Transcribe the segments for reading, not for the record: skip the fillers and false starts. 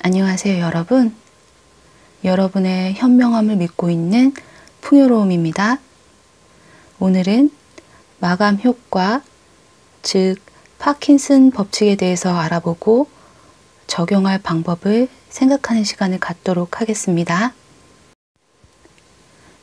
안녕하세요, 여러분. 여러분의 현명함을 믿고 있는 풍요로움입니다. 오늘은 마감 효과, 즉 파킨슨 법칙에 대해서 알아보고 적용할 방법을 생각하는 시간을 갖도록 하겠습니다.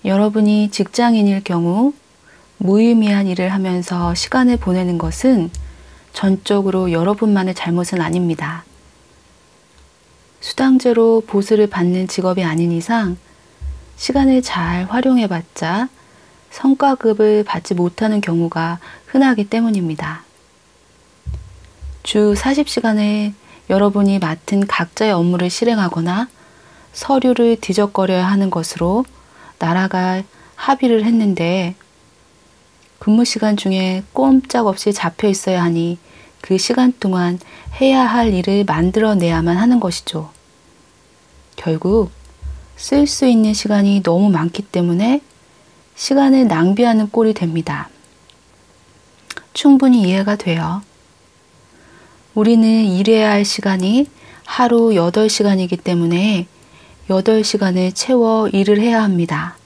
여러분이 직장인일 경우 무의미한 일을 하면서 시간을 보내는 것은 전적으로 여러분만의 잘못은 아닙니다. 수당제로 보수를 받는 직업이 아닌 이상 시간을 잘 활용해봤자 성과급을 받지 못하는 경우가 흔하기 때문입니다. 주 40시간을 여러분이 맡은 각자의 업무를 실행하거나 서류를 뒤적거려야 하는 것으로 나라가 합의를 했는데 근무 시간 중에 꼼짝없이 잡혀 있어야 하니 그 시간 동안 해야 할 일을 만들어내야만 하는 것이죠. 결국 쓸 수 있는 시간이 너무 많기 때문에 시간을 낭비하는 꼴이 됩니다. 충분히 이해가 돼요. 우리는 일해야 할 시간이 하루 8시간이기 때문에 8시간을 채워 일을 해야 합니다.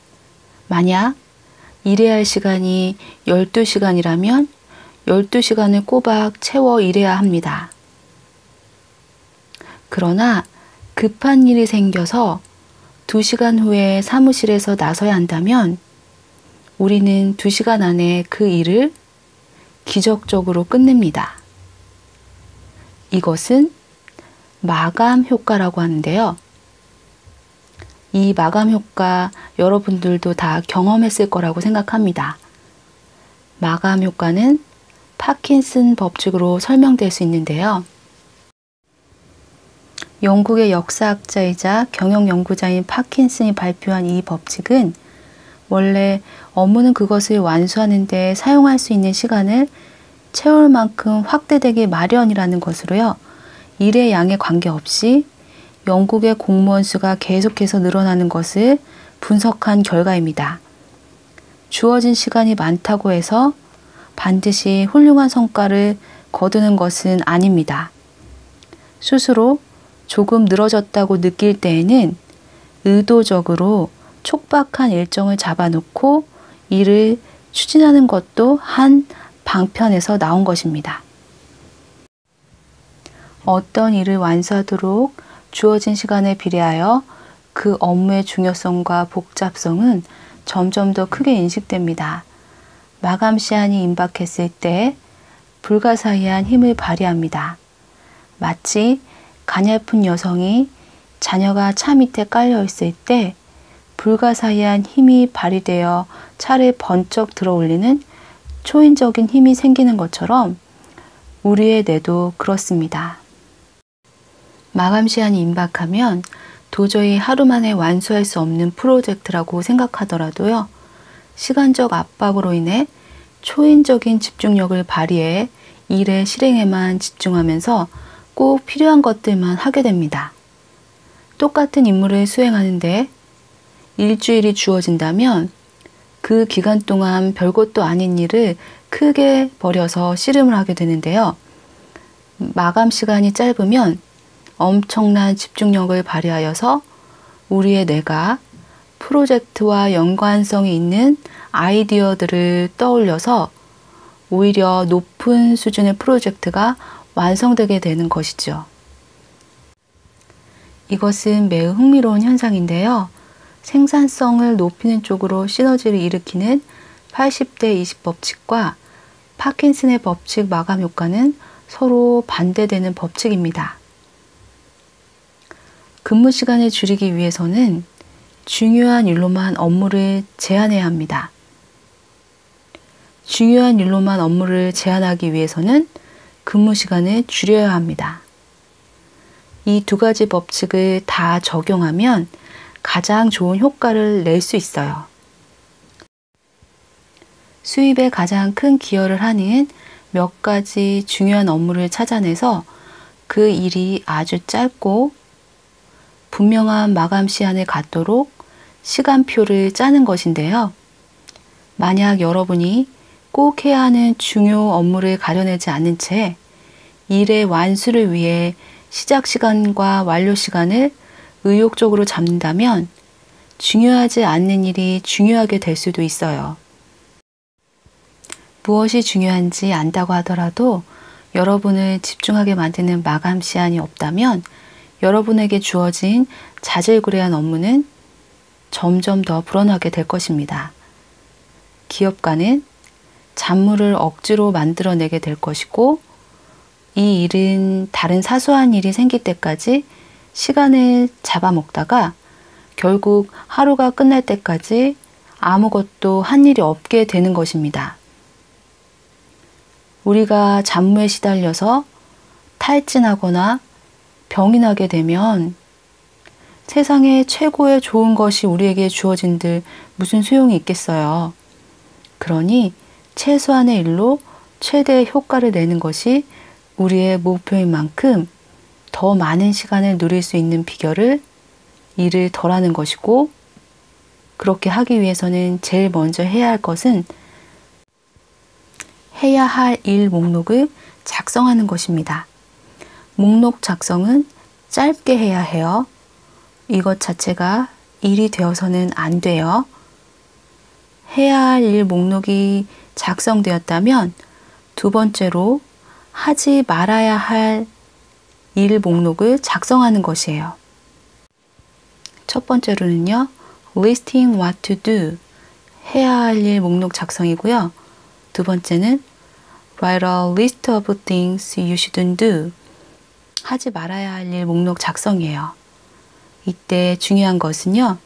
만약 일해야 할 시간이 12시간이라면 12시간을 꼬박 채워 일해야 합니다. 그러나 급한 일이 생겨서 2시간 후에 사무실에서 나서야 한다면 우리는 2시간 안에 그 일을 기적적으로 끝냅니다. 이것은 마감 효과라고 하는데요. 이 마감 효과 여러분들도 다 경험했을 거라고 생각합니다. 마감 효과는 파킨슨 법칙으로 설명될 수 있는데요. 영국의 역사학자이자 경영연구자인 파킨슨이 발표한 이 법칙은 원래 업무는 그것을 완수하는 데 사용할 수 있는 시간을 채울 만큼 확대되기 마련이라는 것으로요. 일의 양에 관계없이 영국의 공무원 수가 계속해서 늘어나는 것을 분석한 결과입니다. 주어진 시간이 많다고 해서 반드시 훌륭한 성과를 거두는 것은 아닙니다. 스스로 조금 늘어졌다고 느낄 때에는 의도적으로 촉박한 일정을 잡아놓고 일을 추진하는 것도 한 방편에서 나온 것입니다. 어떤 일을 완수하도록 주어진 시간에 비례하여 그 업무의 중요성과 복잡성은 점점 더 크게 인식됩니다. 마감 시한이 임박했을 때 불가사의한 힘을 발휘합니다. 마치 가냘픈 여성이 자녀가 차 밑에 깔려 있을 때 불가사의한 힘이 발휘되어 차를 번쩍 들어 올리는 초인적인 힘이 생기는 것처럼 우리의 뇌도 그렇습니다. 마감 시한이 임박하면 도저히 하루 만에 완수할 수 없는 프로젝트라고 생각하더라도요. 시간적 압박으로 인해 초인적인 집중력을 발휘해 일의 실행에만 집중하면서 꼭 필요한 것들만 하게 됩니다. 똑같은 임무를 수행하는데 일주일이 주어진다면 그 기간 동안 별것도 아닌 일을 크게 벌여서 씨름을 하게 되는데요. 마감 시간이 짧으면 엄청난 집중력을 발휘하여서 우리의 뇌가 프로젝트와 연관성이 있는 아이디어들을 떠올려서 오히려 높은 수준의 프로젝트가 완성되게 되는 것이죠. 이것은 매우 흥미로운 현상인데요. 생산성을 높이는 쪽으로 시너지를 일으키는 80대 20 법칙과 파킨슨의 법칙 마감 효과는 서로 반대되는 법칙입니다. 근무 시간을 줄이기 위해서는 중요한 일로만 업무를 제한해야 합니다. 중요한 일로만 업무를 제한하기 위해서는 근무 시간을 줄여야 합니다. 이 두 가지 법칙을 다 적용하면 가장 좋은 효과를 낼 수 있어요. 수입에 가장 큰 기여를 하는 몇 가지 중요한 업무를 찾아내서 그 일이 아주 짧고 분명한 마감 시한을 갖도록 시간표를 짜는 것인데요. 만약 여러분이 꼭 해야 하는 중요 업무를 가려내지 않은 채 일의 완수를 위해 시작 시간과 완료 시간을 의욕적으로 잡는다면 중요하지 않는 일이 중요하게 될 수도 있어요. 무엇이 중요한지 안다고 하더라도 여러분을 집중하게 만드는 마감 시한이 없다면 여러분에게 주어진 자질구레한 업무는 점점 더 불어나게 될 것입니다. 기업가는 잡무를 억지로 만들어내게 될 것이고 이 일은 다른 사소한 일이 생길 때까지 시간을 잡아먹다가 결국 하루가 끝날 때까지 아무것도 한 일이 없게 되는 것입니다. 우리가 잡무에 시달려서 탈진하거나 병이 나게 되면 세상에 최고의 좋은 것이 우리에게 주어진들 무슨 소용이 있겠어요. 그러니 최소한의 일로 최대의 효과를 내는 것이 우리의 목표인 만큼 더 많은 시간을 누릴 수 있는 비결을 일을 덜 하는 것이고, 그렇게 하기 위해서는 제일 먼저 해야 할 것은 해야 할 일 목록을 작성하는 것입니다. 목록 작성은 짧게 해야 해요. 이것 자체가 일이 되어서는 안 돼요. 해야 할 일 목록이 작성되었다면 두 번째로 하지 말아야 할 일 목록을 작성하는 것이에요. 첫 번째로는요, listing what to do, 해야 할 일 목록 작성이고요. 두 번째는 write a list of things you shouldn't do, 하지 말아야 할 일 목록 작성이에요. 이때 중요한 것은요,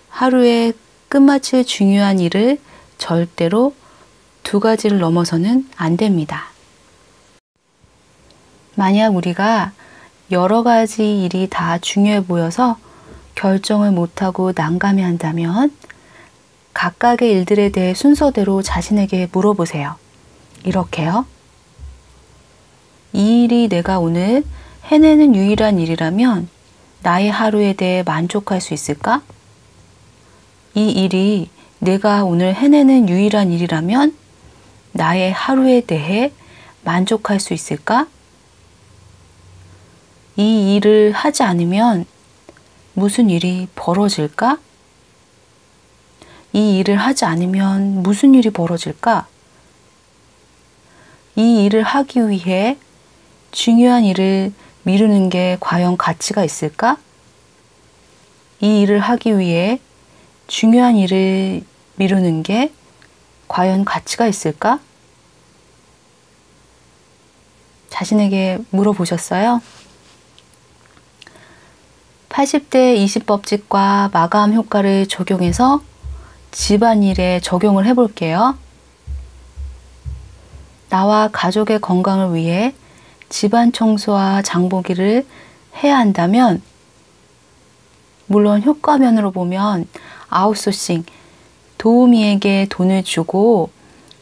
하루에 끝마칠 중요한 일을 절대로 두 가지를 넘어서는 안 됩니다. 만약 우리가 여러 가지 일이 다 중요해 보여서 결정을 못하고 난감해한다면 각각의 일들에 대해 순서대로 자신에게 물어보세요. 이렇게요. 이 일이 내가 오늘 해내는 유일한 일이라면 나의 하루에 대해 만족할 수 있을까? 이 일이 내가 오늘 해내는 유일한 일이라면 나의 하루에 대해 만족할 수 있을까? 이 일을 하지 않으면 무슨 일이 벌어질까? 이 일을 하지 않으면 무슨 일이 벌어질까? 이 일을 하기 위해 중요한 일을 미루는 게 과연 가치가 있을까? 이 일을 하기 위해 중요한 일을 미루는 게 과연 가치가 있을까? 자신에게 물어보셨어요? 80대 20법칙과 마감 효과를 적용해서 집안일에 적용을 해볼게요. 나와 가족의 건강을 위해 집안 청소와 장보기를 해야 한다면, 물론 효과면으로 보면 아웃소싱, 도우미에게 돈을 주고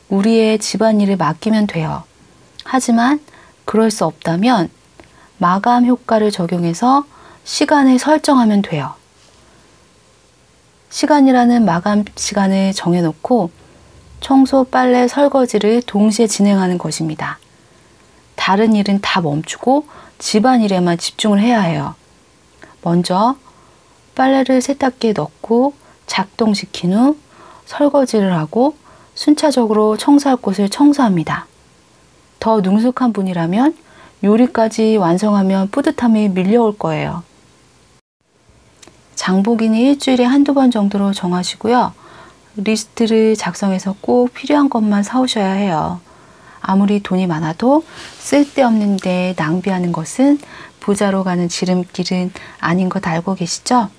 우리의 집안일을 맡기면 돼요. 하지만 그럴 수 없다면 마감 효과를 적용해서 시간을 설정하면 돼요. 시간이라는 마감 시간을 정해놓고 청소, 빨래, 설거지를 동시에 진행하는 것입니다. 다른 일은 다 멈추고 집안일에만 집중을 해야 해요. 먼저 빨래를 세탁기에 넣고 작동시킨 후 설거지를 하고 순차적으로 청소할 곳을 청소합니다. 더 능숙한 분이라면 요리까지 완성하면 뿌듯함이 밀려올 거예요. 장보기는 일주일에 한두 번 정도로 정하시고요. 리스트를 작성해서 꼭 필요한 것만 사오셔야 해요. 아무리 돈이 많아도 쓸데없는 데 낭비하는 것은 부자로 가는 지름길은 아닌 것 알고 계시죠?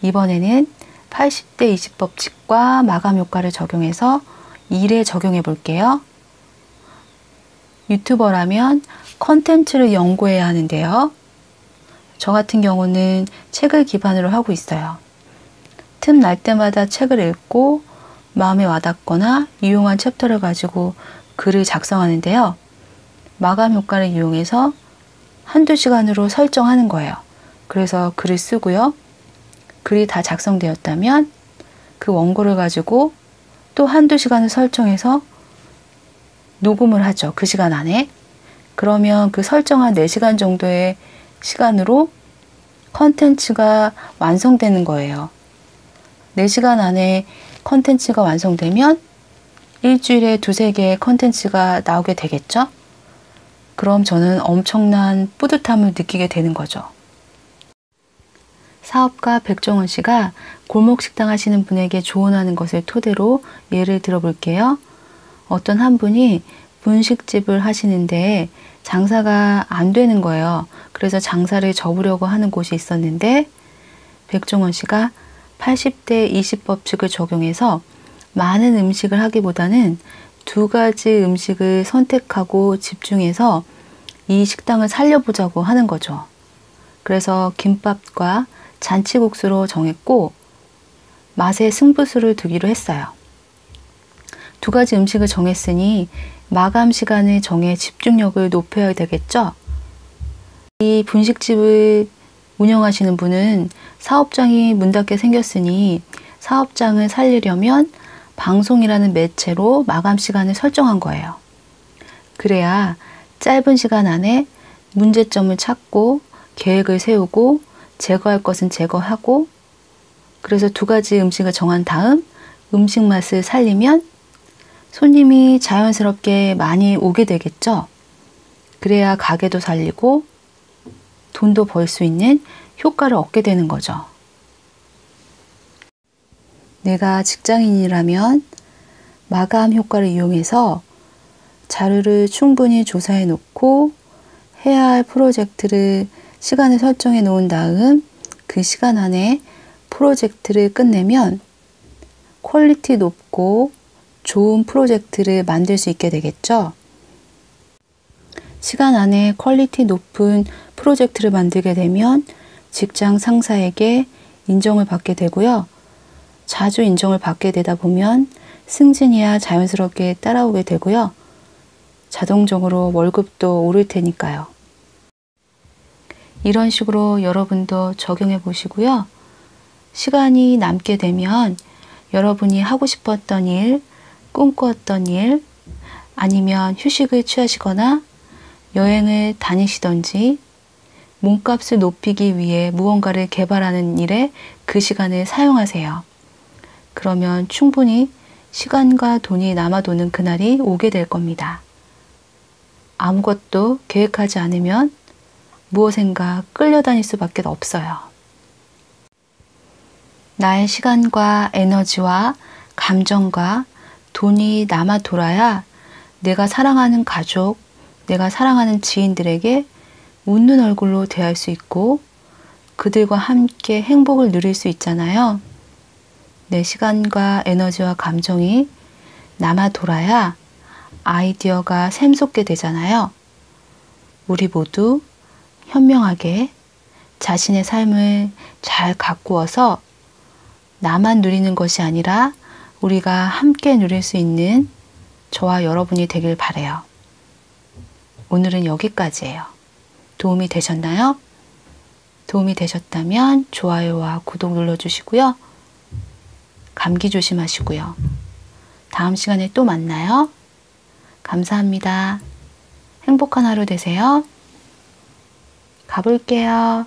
이번에는 80대 20법칙과 마감 효과를 적용해서 일에 적용해 볼게요. 유튜버라면 컨텐츠를 연구해야 하는데요. 저 같은 경우는 책을 기반으로 하고 있어요. 틈날 때마다 책을 읽고 마음에 와닿거나 유용한 챕터를 가지고 글을 작성하는데요. 마감 효과를 이용해서 한두 시간으로 설정하는 거예요. 그래서 글을 쓰고요. 글이 다 작성되었다면 그 원고를 가지고 또 한두 시간을 설정해서 녹음을 하죠. 그 시간 안에. 그러면 그 설정한 4시간 정도의 시간으로 컨텐츠가 완성되는 거예요. 4시간 안에 컨텐츠가 완성되면 일주일에 2-3개의 컨텐츠가 나오게 되겠죠? 그럼 저는 엄청난 뿌듯함을 느끼게 되는 거죠. 사업가 백종원 씨가 골목식당 하시는 분에게 조언하는 것을 토대로 예를 들어볼게요. 어떤 한 분이 분식집을 하시는데 장사가 안 되는 거예요. 그래서 장사를 접으려고 하는 곳이 있었는데 백종원 씨가 80대 20법칙을 적용해서 많은 음식을 하기보다는 2가지 음식을 선택하고 집중해서 이 식당을 살려보자고 하는 거죠. 그래서 김밥과 잔치국수로 정했고 맛의 승부수를 두기로 했어요. 2가지 음식을 정했으니 마감 시간을 정해 집중력을 높여야 되겠죠? 이 분식집을 운영하시는 분은 사업장이 문 닫게 생겼으니 사업장을 살리려면 방송이라는 매체로 마감 시간을 설정한 거예요. 그래야 짧은 시간 안에 문제점을 찾고 계획을 세우고 제거할 것은 제거하고, 그래서 2가지 음식을 정한 다음 음식 맛을 살리면 손님이 자연스럽게 많이 오게 되겠죠. 그래야 가게도 살리고 돈도 벌 수 있는 효과를 얻게 되는 거죠. 내가 직장인이라면 마감 효과를 이용해서 자료를 충분히 조사해 놓고 해야 할 프로젝트를 시간을 설정해 놓은 다음 그 시간 안에 프로젝트를 끝내면 퀄리티 높고 좋은 프로젝트를 만들 수 있게 되겠죠. 시간 안에 퀄리티 높은 프로젝트를 만들게 되면 직장 상사에게 인정을 받게 되고요. 자주 인정을 받게 되다 보면 승진이야 자연스럽게 따라오게 되고요. 자동적으로 월급도 오를 테니까요. 이런 식으로 여러분도 적용해 보시고요. 시간이 남게 되면 여러분이 하고 싶었던 일, 꿈꾸었던 일, 아니면 휴식을 취하시거나 여행을 다니시던지 몸값을 높이기 위해 무언가를 개발하는 일에 그 시간을 사용하세요. 그러면 충분히 시간과 돈이 남아도는 그날이 오게 될 겁니다. 아무것도 계획하지 않으면 무엇인가 끌려다닐 수밖에 없어요. 나의 시간과 에너지와 감정과 돈이 남아 돌아야 내가 사랑하는 가족, 내가 사랑하는 지인들에게 웃는 얼굴로 대할 수 있고 그들과 함께 행복을 누릴 수 있잖아요. 내 시간과 에너지와 감정이 남아 돌아야 아이디어가 샘솟게 되잖아요. 우리 모두 현명하게 자신의 삶을 잘 가꾸어서 나만 누리는 것이 아니라 우리가 함께 누릴 수 있는 저와 여러분이 되길 바라요. 오늘은 여기까지예요. 도움이 되셨나요? 도움이 되셨다면 좋아요와 구독 눌러주시고요. 감기 조심하시고요. 다음 시간에 또 만나요. 감사합니다. 행복한 하루 되세요. 가볼게요.